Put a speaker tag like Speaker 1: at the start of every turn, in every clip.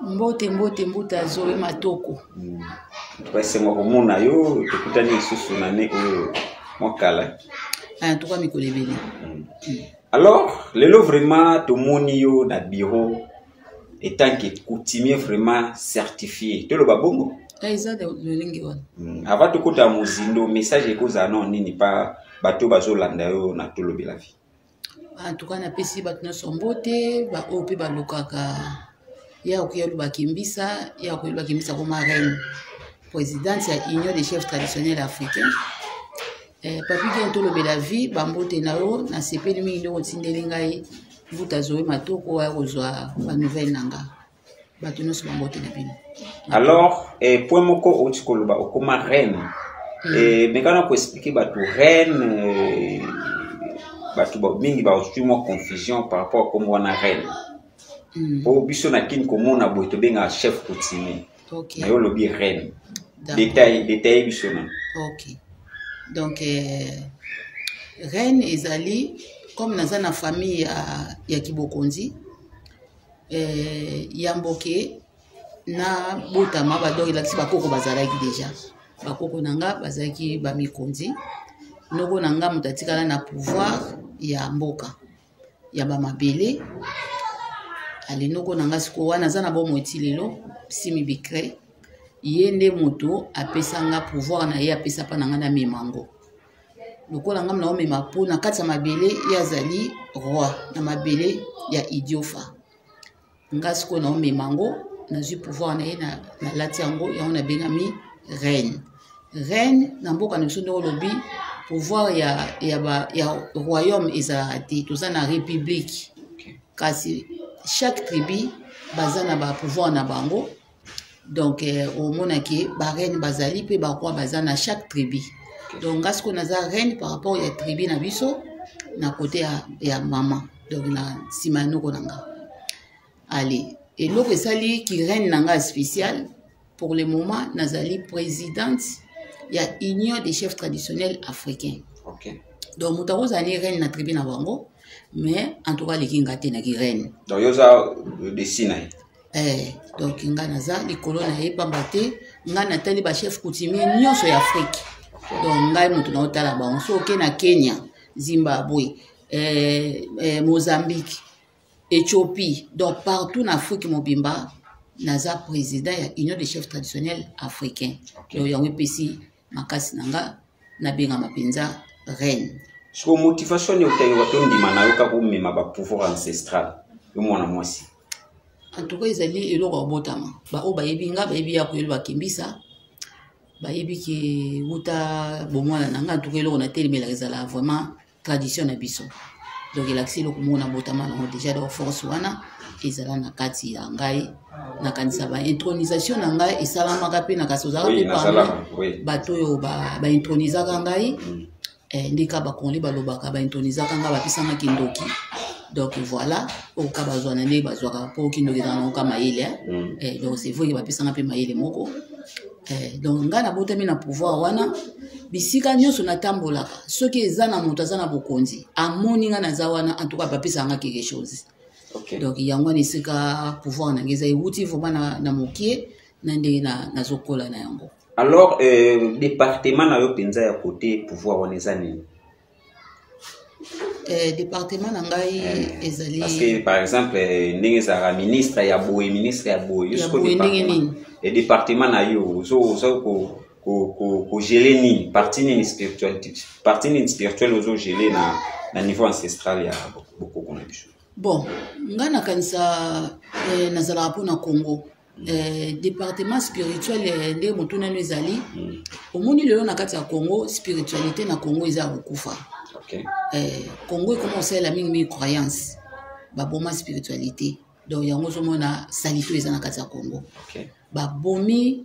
Speaker 1: Mbote mbuta zoe matoko.
Speaker 2: Twese mwakumuna yo tukutani isusu na ne mwakala.
Speaker 1: Tuka mikolebele.
Speaker 2: Alors, lelo vraiment tomoni yo na bureau étant que coutumier vraiment certifié. To lo babongo?
Speaker 1: Eza de lolingi wana.
Speaker 2: Avant tukuta muzindo message ekoza non nini pa bato bazolanda yo na tolo bela vie.
Speaker 1: En tout cas na pesi bato na sombote ba ope ba lokaka ya okuyelu bakimbisa ya okuyelu bakimbisa comme reine présidente ya Union des chefs traditionnels africains. Papi qui tolo bela vie bambote na yo na sepeli mingi ndo tindeli ngai vuta zoe matoko ya kozwa ba nouvelle nanga. Bato no so bambote na bino.
Speaker 2: Alors, point moko otikoloba okoma reine. Mais quand on expliquer bato reine bato mingi ba otumo confusion par rapport à comment on a reine. Pour biso na kin komo na boito benga chef coutumier.
Speaker 1: OK.
Speaker 2: Na yo lobi reine. Détail biso na.
Speaker 1: OK. Donc reine ezali comme dans une famille ya Kibokonzi yamboke na botama badori lakisi bakoko bazalaki déjà bakoko nanga bazalaki ba mikonzi noko nanga mutatikala na pouvoir ya mboka ya ba mabele ali noko nanga siko wana zana bomo etilelo simi bikre yende moto apesanga pouvoir na ye apesa pa nanga na mimango lokola ngam na omema po na kati ya mabele yazali roi na mabele ya idiofa ngasiko na omemango na ju pouvoir na ye na lati yango yango na bengami reine. Reine na mboka na biso ndo lobi pouvoir ya royaume ezalaka te toza na république kasi chaque tribu baza na ba pouvoir na bango donc omonaki ba reine bazali pe ba roi baza na chaque tribu. Donc ngasiko naza reine par rapport ya tribu na biso na côté ya mama donc na simanoko nanga. Allez, et l'autre sali qui reine nanga spécial pour le moment nazali présidente ya Union des chefs traditionnels africains.
Speaker 2: OK.
Speaker 1: Donc mutaro zani reine na tribu na bango mais en tout cas les kingate na ki reine.
Speaker 2: Donc yoza de Sinaï.
Speaker 1: Donc nga naza likolo na ye pambate nga natali ba chef coutumier nyonso ya Afrique. Donc ngai mutu na otala bango so ke na Kenya, Zimbabwe, Mozambique, Éthiopie, donc partout en Afrique mobimba naza président ya Union des chefs traditionnels africains. Donc yango pesi makasi nanga na benga mapenza reine.
Speaker 2: So motivation ni utayi watondi manayoka kumema ba pouvoir ancestral yo mwana mwasi.
Speaker 1: En tout cas ezali eloko obotama ba o bayebi nga bayebi ya koyelo bakimbisa bayebi ki uta bomwana nanga en tout cas eloko na telemela ezala vraiment tradition na biso. Donc il a accès au monde botama déjà de force wana ezala na kati ya ngai na kanisa ba intronisation na ngai esalama kape na kasoza ko bato yo ba intronisa ngai ndika ba konli ba lobaka ba intronisa nga ba pisanga kindoki. Donc voilà au kabazwa na ne bazwa po kindoki na ka maile donc c'est vrai que ba pisanga pe maile moko donc nga na botami na pouvoir wana bisika nyonso na tambolaka soki eza na moto aza na bokonzi amoni nga naza wana en tout cas bapesa nga quelque chose.
Speaker 2: OK.
Speaker 1: Donc yango ni sika pouvoir na ngeza euti vraiment na mokie na ndenge na zokola na yango.
Speaker 2: Alors département na yo penza ya côté pouvoir oneza nini?
Speaker 1: Département na ngai ezali
Speaker 2: parce que par exemple ndenge za ministre ya boye jusqu'au département et département na yo so ko geler ni partie ni spiritualité partie ni spirituelle ozo geler na niveau ancestral ya beaucoup qu'on a biso.
Speaker 1: Bon ngana kanisa nazala po na Congo département spirituel nde mutuna nezali omoni lelo na kati ya Congo spiritualité na Congo eza kokufa.
Speaker 2: OK.
Speaker 1: Congo commence la mingi croyance ba boma spiritualité donc yango zomona salito eza na kati ya Congo.
Speaker 2: OK.
Speaker 1: Ba bomi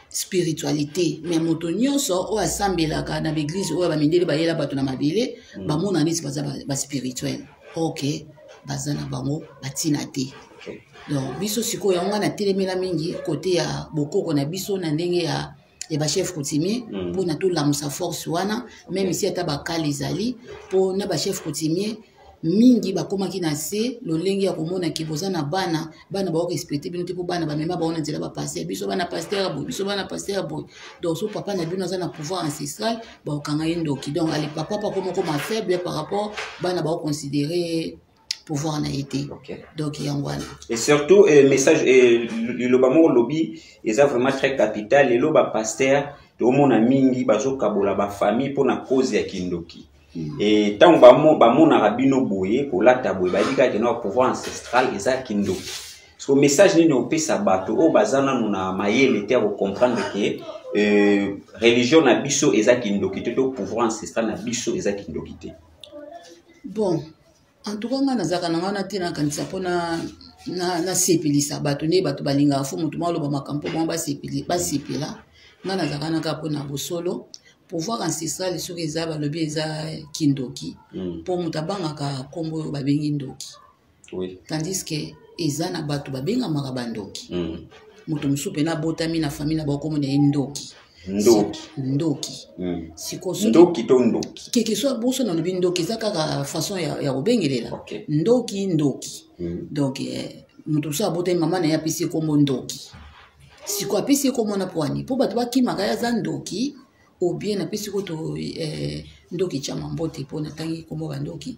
Speaker 1: spiritualité mais moto nyonso o asambelaka na l'église o ba mindeli ba yela bato na mabele ba mona nisi ba spirituel. OK baza na bango batina te.
Speaker 2: OK.
Speaker 1: Donc biso siko yango na telemela mingi côté ya bokoko na biso na ndenge ya ba chef coutumier pour na tout la musa force wana même si ata ba kali zali pour na ba chef coutumier mingi bakomaki na se lolenge ya komona ki boza na bana baorespecte bino te mpo bana bamema baona nzela bapaster biso bana paster boye biso bana paster boye donc so papa na bino aza na pouvoir ancestral baokanga ye ndoki donc ale papa pakomokoma faible par rapport bana baoconsidere pouvoir na été donc yangwana
Speaker 2: et surtout message le lobamo lobby eza vraiment très capital le loba pasteur to mona mingi bazokabola ba famille pour na cause ya kindoki et tant bamona rabino boye pour la taboye badika ke na pouvoir ancestral eza kindoki so message nini opesa bato o bazana na mayele te ko comprendre que religion na biso eza kindoki te to pouvoir ancestral na biso eza kindoki te
Speaker 1: bon en tout cas, nazaka na ngana tena kanisa pona na sepelisa bato ne bato balinga fo mutu malo ba makampo ba sepela ngana nazaka na ka pona bosolo pouvoir ancestral sur eza ba lobi eza kindoki pour mutabanga ka kombo ba bengi ndoki
Speaker 2: oui
Speaker 1: tandis que eza na bato ba benga maka bandoki mutu musupe na botami na famille na ba komo ne ndoki ndoki
Speaker 2: ndoki to ndoki
Speaker 1: keke soit boso na lobi ndoki eza kaka façon ya kobengelela ndoki donc mutu so abotami mama na ye apesi kombo ndoki siko apesi kombo na poani mpo bato bakimaka ya za ndoki ou bien apesi koto ndoki tya mambote mpo natangi kombo bandoki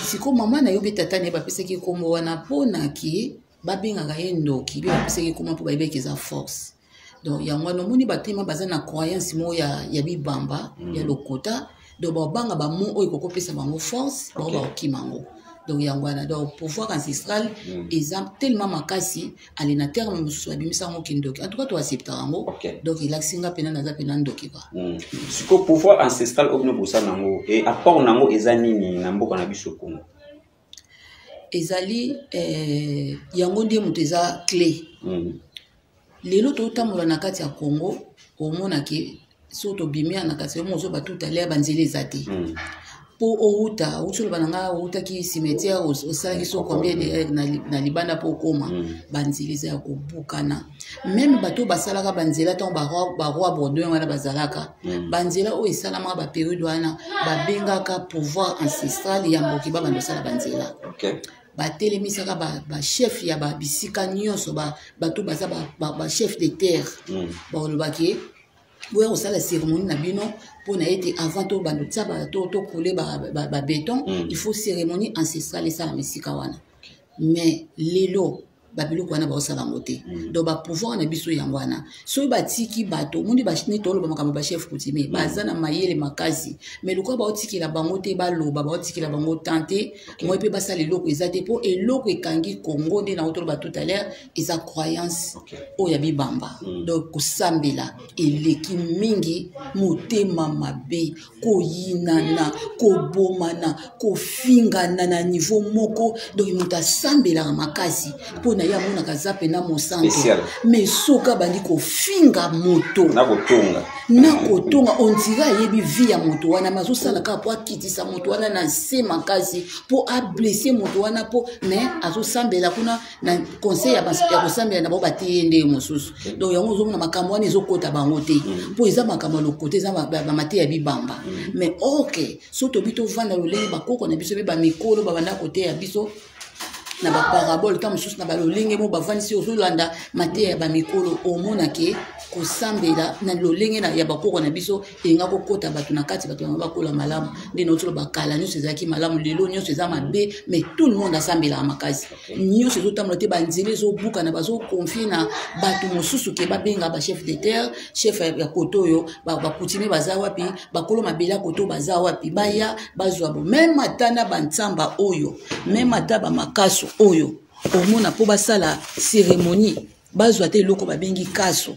Speaker 1: siko mama na yo mpe tata na ye bapesaki kombo wana mpona ke babengaka ye ndoki mpe bapesaki kombo mpo bayebeki eza force donc yango nomoni batema baza na croyance mo ya bibamba ya lokota donc babanga bamo oyo kokopesa bango force bao baokima yango donc yango wana donc pouvoir ancestral exemple tellement makasi ali na terme mosusu abimisa yango kindoki en tout cas to accepta yango donc ilakisinga pena naza pena ndoki ba
Speaker 2: siko pouvoir ancestral obino bosa nango et apport nango eza nini na mboka na biso Congo
Speaker 1: ezali yango ndiye moto eza clé lelo totambola na kati ya Congo omona ke so tobimia na kati mo zo batuta le banzele zate po outa utolo bananga outa ki cimetière osala so combien na libanda po koma banzele za kobukana même bato basalaka banzela tant ba roi Bordeaux wana bazalaka banzela o esalama ba période wana babengaka pouvoir ancestral ya mboki ba bandosala banzela batelemisaka ba chef ya ba bisika nyonso bato baza ba chef de terre balobaki boya osala cérémonie na bino pona ete avant to bando tsa to couler ba béton il faut cérémonie ancestrale esala misika wana mais lelo babiloko wana baosala yango te donc bapouvoir na biso yango wana soki batiki bato mundi bashini toloba makambo bachef coutumier baza na mayele makasi mais lokola baotikela bango te baloba baotikela bango tante moi mpe basala eloko eza te mpo eloko ekangi Congo nde na toloba tout à l'heure eza croyance oyo ya bibamba donc kosambela eleki mingi motema mabe koyinana kobomana kofingana na niveau moko donc moto asambelaka makasi mpo na ya mona kazape na mosanto mais soka bandi ko finga moto na kotonga on dirait yebi vie ya moto wana mazo sala ka po akitisa moto wana na se makasi po a blesser moto wana po mais azo sambela kuna na conseil ya kosambela na bo batiyende mosusu donc yango zo na makambo wana ezo kota bango te po eza makambo lo côté za ba mate ya bibamba mais OK so to bito vanda lolenge bakoko na biso be ba mikolo ba banda côté ya biso na ba parabole comme sous na ba lolenge mo ba vanisi ozolanda mate ya ba mikolo omona ke kosambela na lolenge na ya bakoko na biso enga kokota bato na kati bato bakola malamu ndino tolo bakala nyonso ezaki malamu lelo nyonso eza mabe mais tout le monde asambela makasi nyonso ezotambola te banzela ezobuka na bazo confier na bato mosusu ke babenga ba chef de terre chef ya koto oyo bakutime baza wapi bakolo mabela koto baza wapi baya bazwa bo même atana bantsamba oyo même ataba makaso oyo omona po basala cérémonie bazwa te loko babengi kaso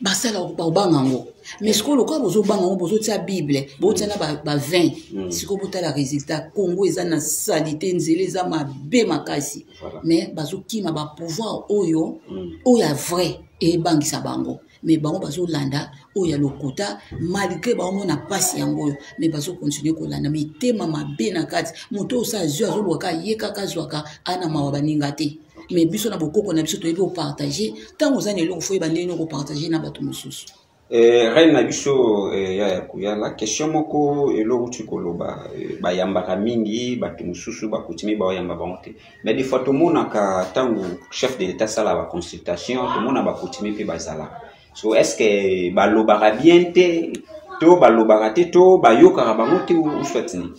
Speaker 1: basala obanga ngo mais siko loko bozo banga ngo bozo tia bible bozo na ba vin siko botala résultat Congo eza na salité nzele eza mabe makasi mais bazo kima ba pouvoir oyo oya vrai et bangisa bango mais bango bazo landa oya lokuta malgré ba mona pasi yango mais bazo continuer ko landa mais tema mabe na kati moto osa zwa zo loka yeka kazwaka ana mawa baninga te mais biso na bokoko na biso toyebi partager tant ozana eloko fo ebandeni ko partager na bato mosusu
Speaker 2: Reine na biso ya kuyala question moko eloko tukoloba ba yambaka mingi batu mususu bakutimi ba yamba bangote mais des fois tout mona ka tango chef de l'état sala ba consultation tout mona bakutimi pe bazala so est-ce que balobaka bien te to balobaka te to bayoka bangote ou soit ni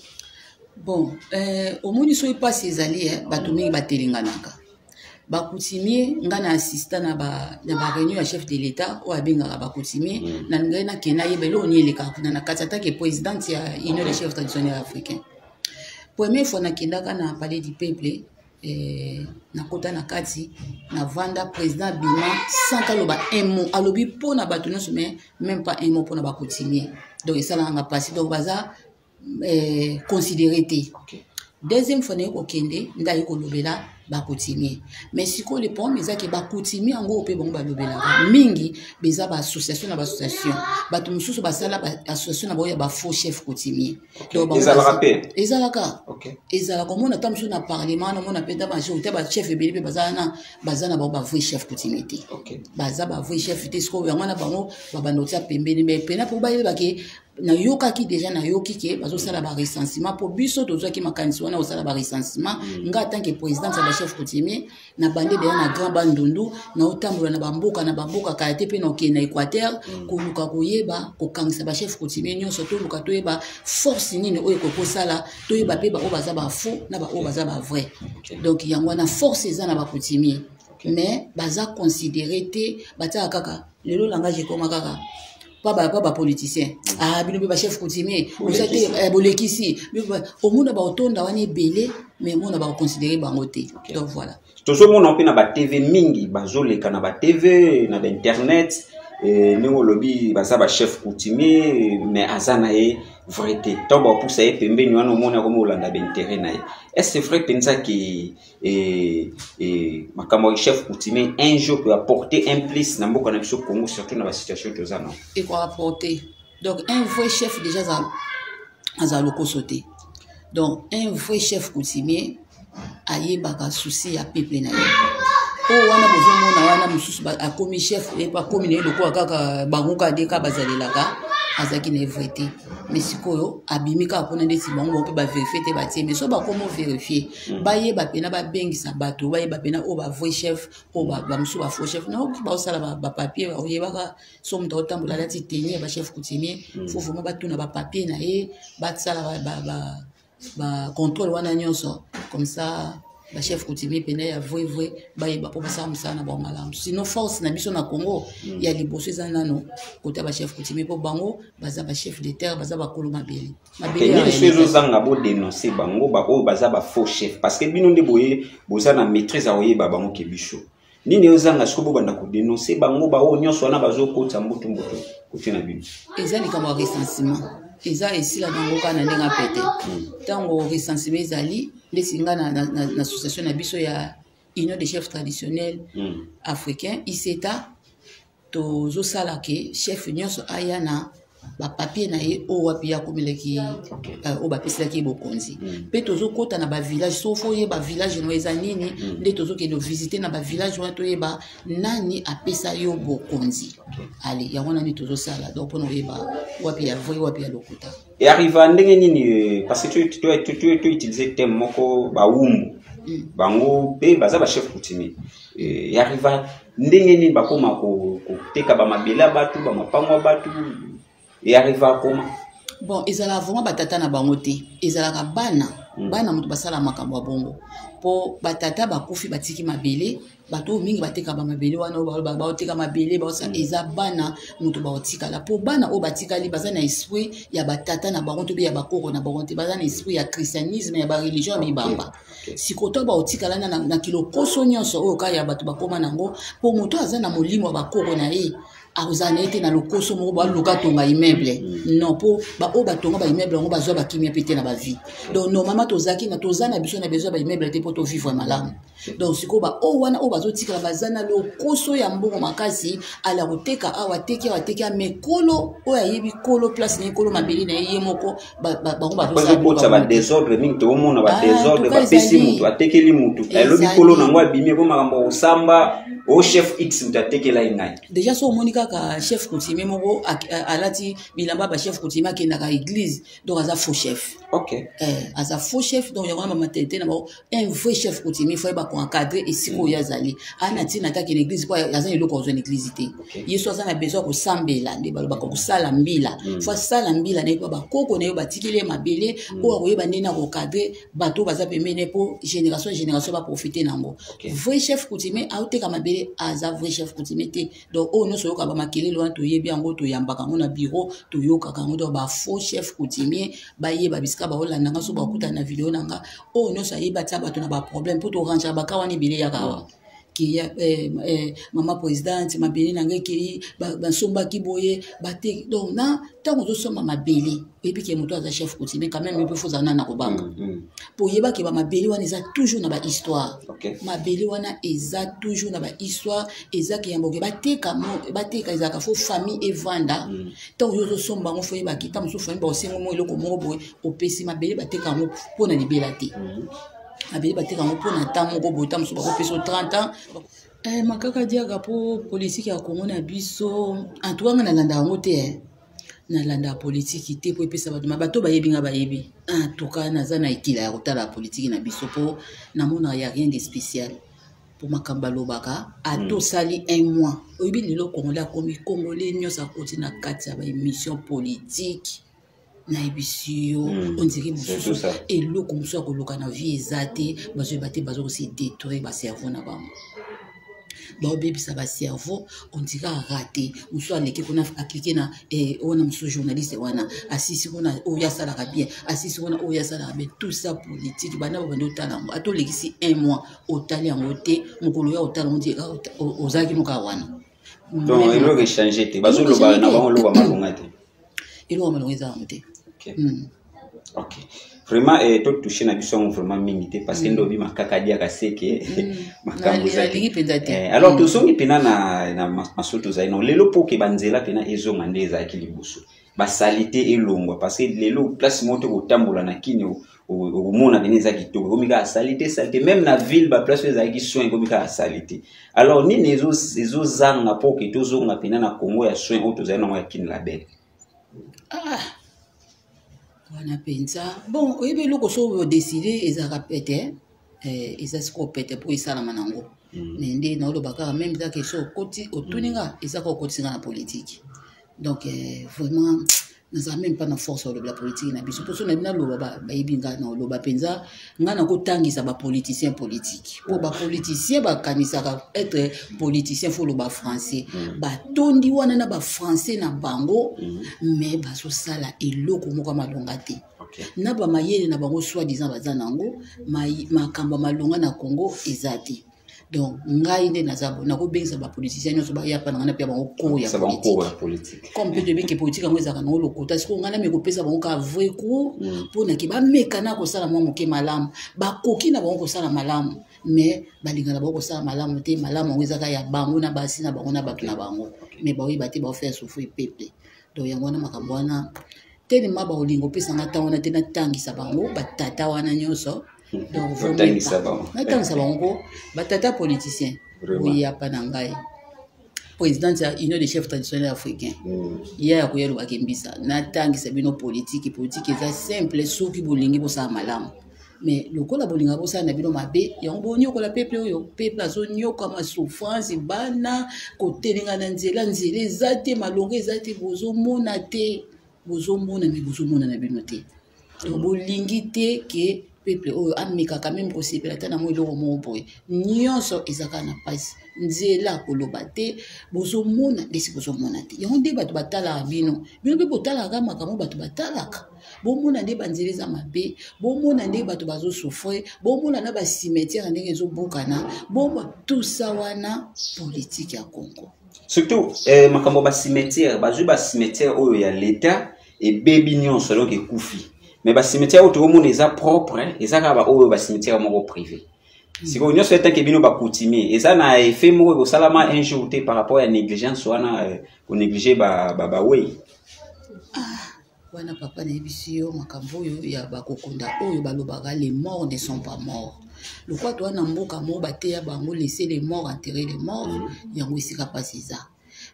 Speaker 1: bon au moni so passe ezali batu mingi batelinganaka bakutimi nga na assistant na ba réunion ya chef de l'état o abengaka bakutimi na ngai na kena yebelo ni eleka kuna na katata ke président ya union des chefs traditionnels africains première fois na kendaka na palais du peuple na kota na kati na vanda président bima sans kaloba un mot alobi pona batu nyonso mais même pas un mot pona bakutimi donc esala nga passer donc baza considéré te deuxième fois na ko kende ndai ko lobela bakutimi mais siko le problème ezaki bakutimi yango pe bango balobela mingi beza ba association na ba association batu mususu basala ba association na boya ba faux chef coutumier
Speaker 2: donc
Speaker 1: ezalaka ezalaka mona tamsu na parlement na mona peta ba chef ba chef ebele pe bazana ba vrai chef coutumier te baza ba vrai chef te siko yango na bango ba banotia pembeni mais pena pour ba yeba ke na yoka ki déjà na yoki ke bazo sala ba recensement pour biso tozo ki makanisi wana osala ba recensement nga tant que président ya ba chef coutumier na bande de na grand bandundu na otambola na bamboka kayate pe na ke na Équateur ko luka koyeba ko kangisa ba chef coutumier nyonso to luka to yeba force nini oyo ko sala to yeba pe ba o baza ba faux na ba o baza ba vrai donc yango na force eza na ba coutumier mais baza considéré te bata kaka lelo langage ko makaka pas politicien bino ba chef coutumier vous êtes bolekisi au monde ba otonda wani belé mais monde ba considérer bangote donc voilà
Speaker 2: toujours mon opinion ba TV mingi bazoleka na ba TV na internet ningo lobby baza ba chef coutumier mais azana e vrai te to ba poussa e pembeni wana mona comme olanda ba intérêt na est-ce vrai pensa que makambo chef coutumier un jour peut apporter un plus na mboka na biso Congo surtout na ba situation to zana
Speaker 1: et quoi apporter donc un vrai chef déjà za loko sauté donc un vrai chef coutumier ayebaka souci ya peuple na ye wana bozomona wana mususu a komi chef et pas komi ne loko kaka banguka de ka bazalelaka azaki na vrai mais sikoyo abimika pona ndeti bango pe ba vérifier te ba tie mais so ba comment vérifier ba yeba pena ba bengisa bato ba yeba pena o ba vrai chef o ba musu ba faux chef na ba osala ba papier o yeba ka so mto otambola lati tenir ba chef coutumier faut vraiment ba tuna ba papier na ye ba tsala ba contrôle wana nyonso comme ça ba chef coutumier pena ya vrai ba yeba po basa msana ba malamu sinon force na biso na Congo ya liboso za nano côté ba chef coutumier po bango baza ba chef de terre baza ba kolo mabeli
Speaker 2: ni sezo zanga bo dénoncer bango ba o baza ba faux chef parce que bino nde boye boza na maîtrise a oyeba bango ke biso nini ozanga sikobo banda ko dénoncer bango ba o nyonso wana bazokota mbutu côté na bino
Speaker 1: ezali kama recensement eza esila bango kana ndenga pete tango recensement ezali lesinga na association na biso ya union des chefs traditionnels africains ICETA tozo sala ke chef nyonso aya na ba papier na ye o wapi ya komeleki o ba peselaki bokonzi pe tozo kota na ba village so fo ye ba village no eza nini nde tozo ke no visiter na ba village wana to yeba nani apesa yo bokonzi allez ya wana ni tozo sala donc pono yeba wapi ya voi wapi ya lokota
Speaker 2: et arriva ndenge nini parce que tu utiliser thème moko ba umbu bango pe baza ba chef coutumier et arriva ndenge nini bakoma ko teka ba mabela batu ba mapango batu et arrive à comment
Speaker 1: bon ezala vraiment batata na bango te ezalaka bana mutu basala makambo ya bongo po batata bakufi batiki mabele bato mingi bateka ba mabele wana ba oteka mabele ba osa eza bana mutu ba otikala po bana o batikali baza na esprit ya batata na bango to be ya bakoko na bango te baza na esprit ya christianisme ya ba religion ya mibamba sikoto ba otikala na kilokoso nyonso oyo ka ya bato bakoma nango po mutu aza na molimo ya bakoko na ye azana ete na lokoso moko ba luka tonga immeuble non po ba o ba tonga ba immeuble ngo bazwa ba kimia pété na ba vie donc normalement tozaki na tozana biso na besoin ba immeuble te po to vivre malamu donc siko ba o wana o bazotika bazana lokoso ya mbongo makasi ala koteka awa teki mekolo o ayebi kolo place ni kolo mabeli na ye moko ba ngo
Speaker 2: bazosala ba désordre mingi to mona ba désordre ba pesi mutu atekeli mutu elobi kolo na ngwa bimie ko makambo osamba au chef X mutatekela ingai
Speaker 1: déjà so monika ka chef coutumier moko alati bilamba ba chef coutumier qui na ka église donc aza faux chef.
Speaker 2: OK.
Speaker 1: Aza faux chef donc yango mama tete na un vrai chef coutumier faut ba ko encadrer et siko yazali ana tina attaque l'église quoi aza eloko zo église té yeso aza na besoin ko sambela nde baloba ko sala mbila faut sala mbila ne ba koko na yo batikile mabele ko akoyeba ndena ko cadrer bato baza pemene pour génération va profiter nango. Vrai chef coutumier a ote ka mabele aza vrai chef coutumier té donc on no so ka ba makele loin to yebi yango to yambaka ngo na bureau to yoka kango do ba faux chef coutumier ba yeba biska ba olanda nga so ba kuta na video nanga o no so yeba ta bato na ba problème pour to ranger ba kawani bile ya kawa qui ya maman présidente mabele nanga ki ba somba ki boye ba te donc na tango zo soma mabele et puis que moto aza chef coutumier quand même il faut zana na ko banga pour yeba ke ba mabele wana eza toujours na ba histoire mabele wana eza toujours na ba histoire eza ke yamboke ba teka eza ka fo famille evanda tango zo somba ngo fo yeba ki tamu so famille ba osengo mo eloko mo boye opesi mabele ba teka ngo pona libela te abeli bateka ngo pona tamu ko bota muso ba ko peso 30 ans makaka diaka po politique ya Congo na biso en tout cas na landa ngo te na landa politique te po pesa bato ba yebi nga ba yebi en tout cas na zana ikila ya kotala politique na biso po na mona ya rien de spécial pour makamba lobaka ato sali un mois oyebi lelo Congolais komi Congolais nyosa koti na kati ya ba émission politique na ebisio on dirait mususu et le comme ça ko loka na vie ezate bazo bate bazo se détruire ba cerveau na ba donc bébé ça va cerveau on dirait raté mususu aleki kona appliquer na on a mususu journaliste wana assisi kona oya sala bien assisi kona oya sala bien tout ça politique bana ba bando talango ato lekisi un mois otali en côté mukolo ya otala on dit ozaki no ka wana
Speaker 2: donc il va changer te bazo loba na ba loba malonga te
Speaker 1: il va malonga za monter.
Speaker 2: OK. Vraiment tout touché na biso vraiment mingi parce que ndobi makaka dia kaseke makambo zaki. Alors to songi pena na masoto za ino lelo poke banzela pena ezonga ndeza ki libuso. Ba salité elongwa parce que lelo place moto ko tambola na kini o mona beneza kitoko komika salité même na ville ba place za ki soin komika salité. Alors ni nezo zanga poke to zonga pena na Congo ya soin auto za ino ya kini label.
Speaker 1: Wana penza bon oyebe loko so décider ezaka pete ezasiko pete pour isala manango mais ndé na lo baka même ça que so koti otuninga ezaka kotinga na politique donc vraiment nous même pas na force de la politique na biso poso na bina lo ba yibinga na lo ba penza ngana ko tangisa ba politicien politique pour ba politicien ba kanisa être politicien faut lo ba français ba tondi wana na ba français na bango mais ba so sala eloko moko malonga te na ba mayele na bango soit disant bazanango makamba malonga na Congo ezati donc ngai nde nazabo na ko bengisa ba politicien nyoso ba ya pa na pe ba ko ya politique comme peut dire que politique ngo ezaka na lokota siko ngana me ko pesa ba ka vrai coup pour na ki ba mekana ko sala mo moke malamu ba koki na ba ko sala malamu mais ba lingana ba ko sala malamu te malamu ngo ezaka ya bango na basi na bango na bato na bango mais ba oyeba te ba faire souffrir peuple donc yango na makambo wana tellement ba olingo pesa ngata wana te na tangisa bango ba tata wana nyoso. Donc vous ça batata politicien oui ya panangai président ya union des chefs traditionnels africains ya ko yelo bakembisa na tangisa bino politique eza simple soki bolingi bosa malamu mais lokola bolinga bosa na bino mabe yango bonyo ko la peuple azonyo kama souffrance bana kotelinga na nzela ezate malongo ezate bozomona na bino te to bolingi te ke peuple oyo amika quand même possible atana mo iloko mo boy nyonso ezaka na passe nzela koloba te bozomona desi bozomona te yango nde bato batala bino pe botala ka makambo bato batalaka bomona nde banzeleza mabe bomona nde bato bazo souffrir bomona na ba cimetière ndenge ezobukana bomba tout ça wana politique ya Congo
Speaker 2: surtout makambo ba cimetière oyo ya l'état et baby nyonso donc ekufi. Mais les cimetières autour du monde sont propres, et ça va au cimetière privé. Si vous avez fait que vous coutumier, et ça n'a effet moi salama un jour par rapport à la négligence, ou négliger oui.
Speaker 1: Wana papa na ebisio makambo yo ya bakokonda oyo balobaka les morts ne sont pas morts. le quoi toi na mboka mo bateya bango laisser les morts enterrer les morts yango esika pasi ça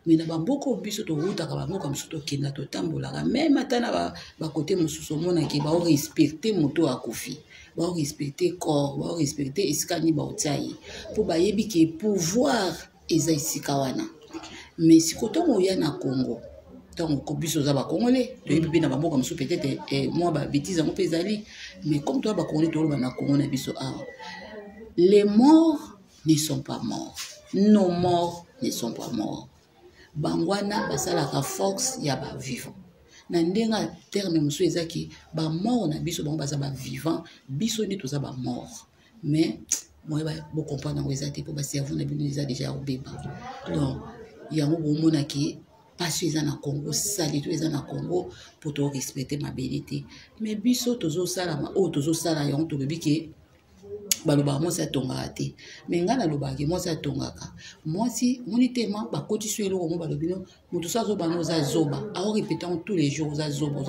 Speaker 1: mais na bamboka biso to rutaka bamboka mosusu tokenda totambolaka même ata na bakote mosusu omonaki baorespecte moto akufi baorespecte corps baorespecte esika nini baotia ye mpo bayebi ke pouvoir eza esika wana mais siko ntongo oya na Congo ntango biso oza bakongole toyebi mpe na bamboka mosusu peut-être mwa babétise yango mpe ezali mais comme toya bakongole toloba na Congo na biso awa les morts ne sont pas morts nos morts ne sont pas morts bangwana basalaka force ya bavivant na ndenga terme mosusu ezaki bamort na biso bango baza bavivant biso nde toza bamort mais moi bocomprendre yango eza te mpo bacerveau na bino eza déjà obeba donc yango bomonaki passion eza na Congo sali to eza na Congo mpo torespecte mabele te mais biso tozosalama oyo tozosala yango tolobi ke baloba mwasi atongaka te mais ngai nalobaki mwasi atongaka mwasi moni tema bakoti so eloko mo balobi no moto so azobana oza zoba aorepétant tous les jours oza zoba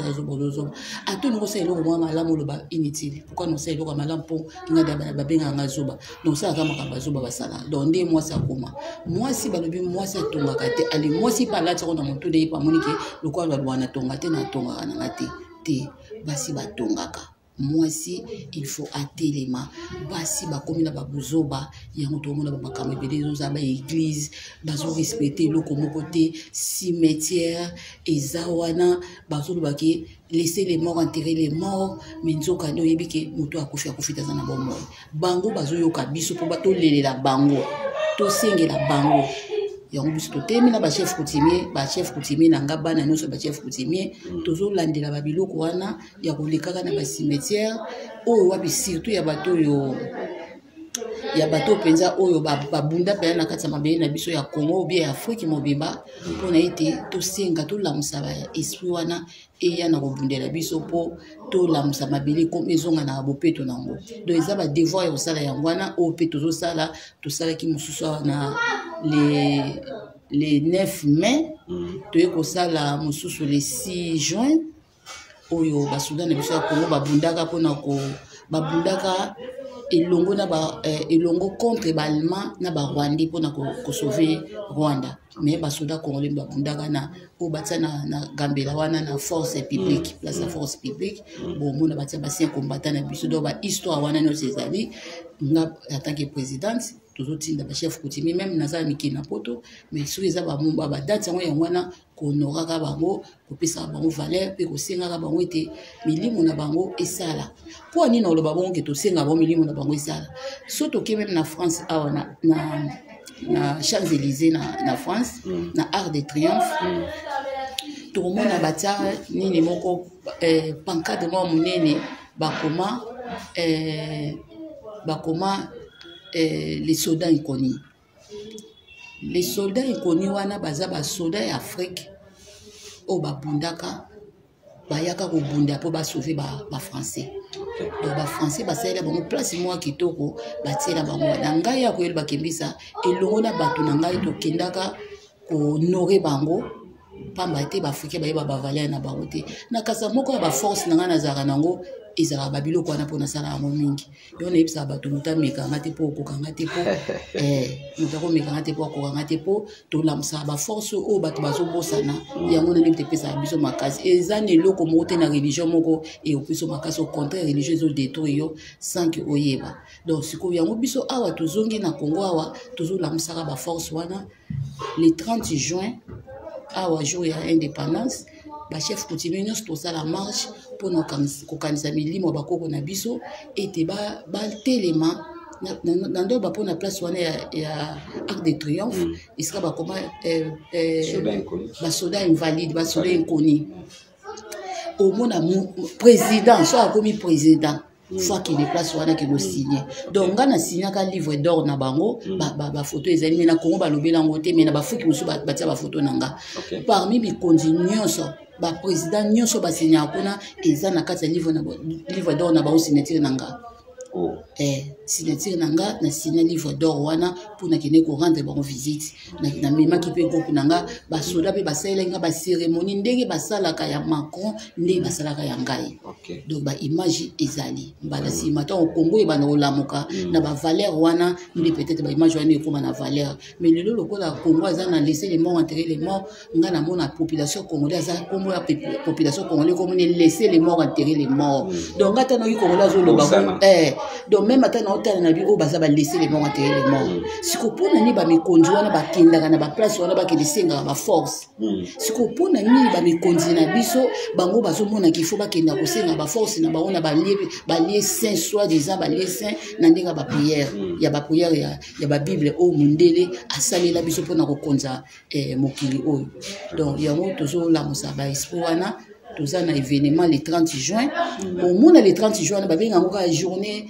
Speaker 1: atoni kosala eloko mwa malamu oloba inutile pourquoi nosala eloko ya malamu mpo ngai babengaka nga zoba nosalaka makambo azoba basala donc nde mwasi akoma mwasi balobi mwasi atongaka te ali mwasi mpe alati yango na motu nde ye mpe amoni ke lokola baloba natonga te natongaka nanga te basi batongaka mwasi il faut atelema basi bakomi na babuzoba yango tomona bamakambo ebele ezoza baeglise bazorespecte eloko moko te cimetière eza wana bazolobaki laisser les morts enterrer les morts mais nzoka nde oyebi ke moto akufi taza na bomoi bango bazoyoka biso mpo batolelela bango tosengela bango yango biso totemi na bachef coutumier na nga bana nyonso bachef coutumier tozolandela babiloko wana ya kolekaka na bacimetière oyo wapi surtout ya bato oyo ya bato mpenza oyo babunda mpenza na kati ya mabele na biso ya Congo obie ya Afrique mobimba mpona ete tosenga tolamusa baesprit wana eya na kobundela biso mpo tolamusa mabele komi ezonga na bopeto nango donc eza badevoir ya kosala yango wana oyo mpe tozosala tosalaki mosusu awa na le 9 mai toye kosala mosusu le 6 juin oyo basoda na biso ya Congo babundaka mpona babundaka elongo na elongo contre baallemand na barwandais mpona kosauve Rwanda mais basoda congolais babundaka na oyo batia na gambela wana na force publique place ya force publique bomona batia basien combattant na biso donc bahistoire wana nyonso ezali nga en tant que présidente tozotinda bachef coutumier même nazala mikili na poto mais soki eza badate yango wana kohonoraka bango kopesaka bango valeur mpe kosengaka bango ete milimo na bango esala mpo nini oloba bongo ke tosengaka bango milimo na bango esala so toke meme na France awa na Champs-Élysées na France na Arc de Triomphe tokomona batia nini moko pancarte moko monene bakoma les soldats inconnus. Les soldats inconnus wana baza ba soldats d'Afrique o babundaka bayaka ko bunda po ba sauver ba français. Donc ba français basala bango place moi kitoko batiela bango na ngai ya ko yeba kembisa elongo na bato na ngai to kendaka ko honorer bango pamba te ba africain bayeba ba valeur na bango te na kasa moko ya ba force na nga na zara nango ezala babiloko wana mpona sala yango mingi yo nayebisaka bato moto amekanga te mpo okokanga te mpo moto akomekanga te mpo akokanga te mpo tolamusaka baforce oyo bato bazobosana yango na ndebi tepesaka biso makasi eza na eloko moko te na religion moko eyopiso makasi au contraire religion ezodétruire yo sans ke oyeba donc sikoyo yango biso awa tozongi na Congo awa tozolamusaka baforce wana le 30 juin awa jour ya indépendance bachef coutumier nyonso tosala marche mpona kokanisa milimo bakoko na biso ete batelema na ndo bapona place wana ya Arc de Triomphe esika bakoma basoda invalide basoda inconnus omona président so akomi président fois qu'il est place wana qu'il signé donc nga na signaka livre d'or na bango ba photo ezali na Congo balobela ngo te mais na bafuki musu batia ba photo nanga parmi mikonzi nyonso ba président nyonso ba signé akona eza na kati ya livre d'or na ba signature nanga signature nanga na signa livre d'or wana pour na kene ko rendre bon visite na mema ki pe groupe nanga ba soda pe ba salenga ba cérémonie ndenge ba salaka ya Macron ndenge ba salaka ya ngai donc ba image ezali mbala si matin au Congo e ba na olamuka na ba valeur wana ndi peut-être ba image wana ekoma na valeur mais lelo lokola Congo aza na laisser les morts enterrer les morts nga na mona population congolaise aza comme la population congolaise comme laisser les morts enterrer les morts donc ngata na Congolais zo loba donc même ata na otala na bi o baza ba laisser les morts enterrer les morts siko pona ni ba mikonzi wana ba kendaka na ba place wana ba kedesenga ba force siko pona ni ba mikonzi na biso bango bazo mona qu'il faut ba kenda ko senga ba force na ba ona ba lié saint soit disant ba lié saint na ndenga ba prière ya ba prière ya ba bible o mundele asali la biso pona ko konza mokili o donc yango tozo la musa ba espoir wana toza na événement le 30 juin au monde le 30 juin ba benga ngo ka journée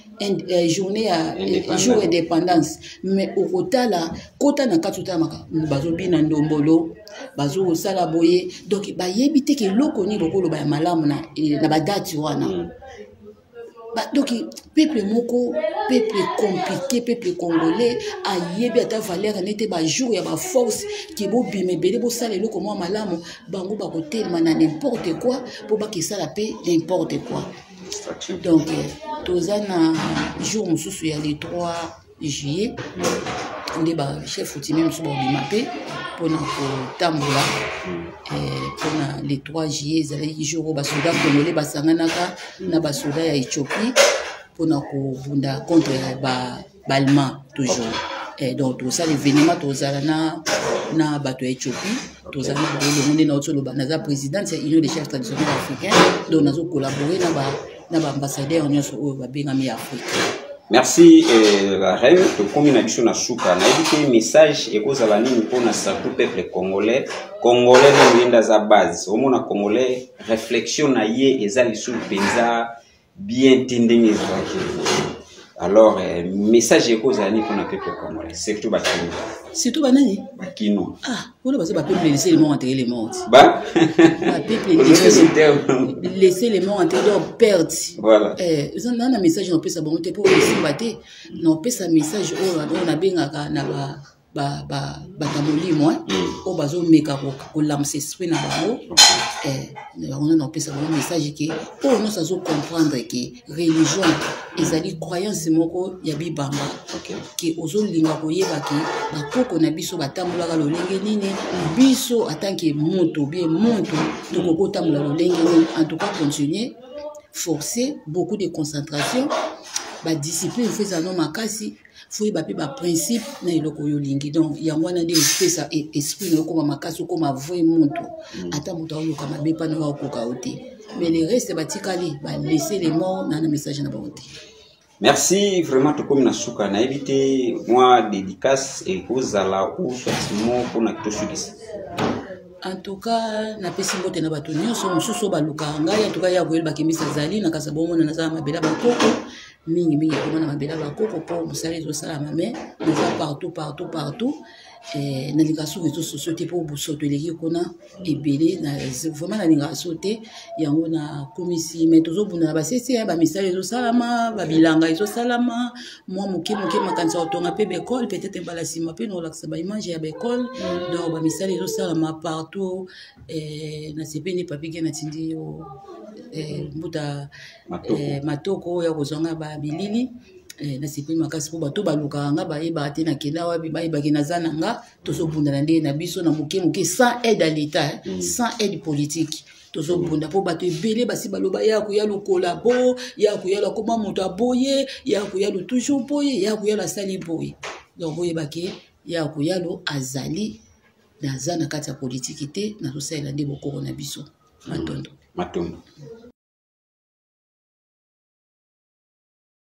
Speaker 1: à jour indépendance mais au kotala kota na katuta maka bazo bina ndombolo bazo sala boye donc ba yebite ke lokoni lokolo ba malamu na ba date wana donc peuple moko peuple compliqué peuple congolais a yebi ata valeur n'était ba jour ya ba force qui bo bimé belé bo sala eloko mo malamu bango ba kotelema na n'importe quoi pour ba ki sala pe n'importe quoi donc tozana jour mususu ya le 3 juillet on ba chef outil même so ba bimapé pour na kotambola pour le 3 juillet ezali jour ba soda congolais basanganaka na ba soda ya Éthiopie pour na ko bunda contre ba allemand toujours donc tout ça l'événement tozala na bato ya Éthiopie tozala le monde na otolo na présidente ya union des chefs traditionnels africains donc nazo collaborer na ba ambassadeur nyonso o ba bengami Afrique.
Speaker 2: Merci la reine de combination na suka na éviter message et cause la nini pour na surtout peuple congolais na yenda za base au mona congolais réflexion na ye ezali sur penza bien tendenge alors message et cause la nini pour na peuple congolais surtout bakino
Speaker 1: surtout banani
Speaker 2: bakino
Speaker 1: pour le peuple laisser les morts enterrer les morts
Speaker 2: ba
Speaker 1: peuple laisser les morts enterrer leur perte
Speaker 2: voilà
Speaker 1: on a un message on peut ça bon pour laisser battre non peut ça message on a bengaka na ba tamoli moi o bazo meka ko lamse esprit na bango on a peut ça bon message qui pour nous ça zo comprendre que religion ezali croyance moko ya bibamba que ozo linga koyeba ki bakoko na biso batambola lolenge nini biso atanke moto bien moto to koko tambola lolenge nini en tout cas continuer forcer beaucoup de concentration ba discipline fait ça non makasi faut ba pe ba principe na iloko yo lingi donc yango na nde fait ça esprit na ko makasi ko ma vrai moto ata moto yo kama be pa na ko ka ote mais les restes batikali ba laisser les morts na message na bonté.
Speaker 2: Merci vraiment tout comme na suka na éviter moi dédicace et cause à la ou soit mot pour na to sudis.
Speaker 1: En tout cas na pesi mbote na bato nyonso mususu baluka ngai en tout cas ya koyeba kimisa zali na kasa bomo na za mabela bakoko mingi koma na mabela bakoko pour musala zo sala mame na partout na linga sur réseaux sociaux pour busoto eleki kona ebele na vraiment na linga sauter yango na komisi mais tozo buna ba sesi ba misala zo salama ba bilanga zo salama moi moke makanisa otonga pe école peut-être bala sima pe no laksa ba image ya école donc ba misala zo salama partout na sepeni papike na tindi yo mbuta matoko ya kozonga ba bilili na sipi makasi po bato baluka nga ba yeba te na kenda wapi ba yeba kena zananga tozo bunda na ndé na biso na moke sans aide à l'état sans aide politique tozo bunda po bato ebele basi baloba ya ko ya lokola bo ya ko ya koma moto aboye ya ko ya toujours boye ya ko ya la sali boye donc boye bake ya ko ya lo azali na zana kati ya politique te na to sala ndé bokoko na biso matondo